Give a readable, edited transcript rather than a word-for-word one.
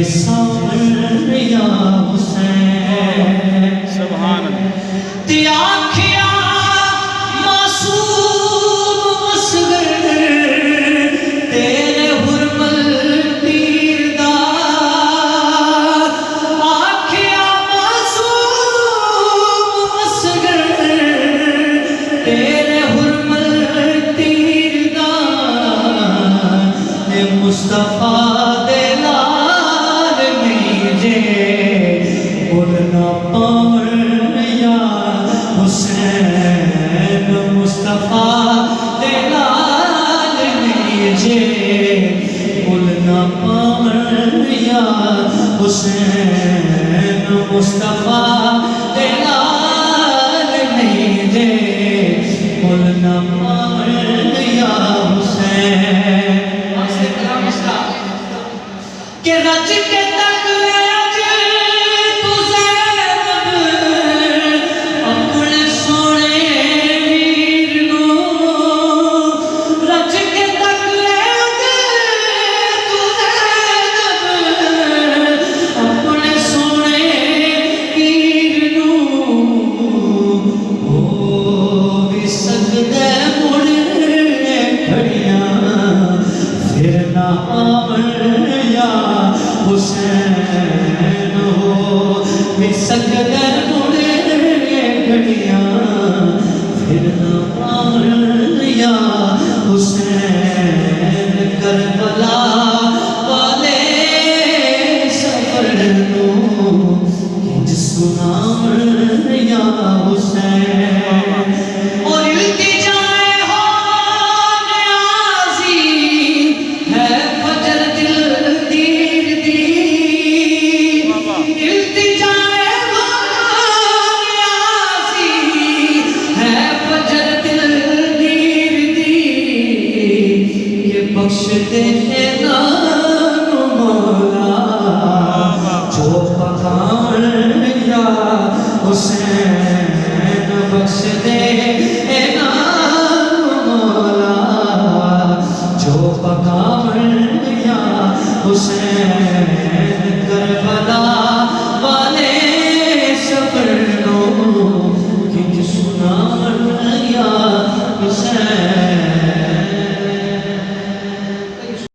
سامنے یا حسین سبحان اللہ تے آکھیا معصوم اصغر تیرے حرمل تیر دا آکھیا معصوم اصغر تیرے حرمل تیر دا اے مصطفیٰ دے لال نہیں جے بولنا پاون یا حسین مصطفیٰ دے لال نہیں جے بولنا پاون یا حسین مصطفیٰ دے لال نہیں جے بولنا پاون یا حسین کہ رج کے تک اج تو زینب اپنے سونے ویر نو رج کے تک اج تو زینب اپنے سونے ویر نو ہو بھی سجدے مڑنے کھڑیاں پھر نہ آون یا حسین ہو بھی سجدے مڑنے کھڑیاں پھر نہ آون یا حسین کربلا والے سفر نو کھنچ سناون یا حسین اور التجائے ہو نیازی ہے فجر دل دیر دی التجائے ہو نیازی ہے فجر دل دیر دی یہ بخش دے نانو مولا جو پکاون یا حسین بخش دے نانو مولا جو پکاون یا حسین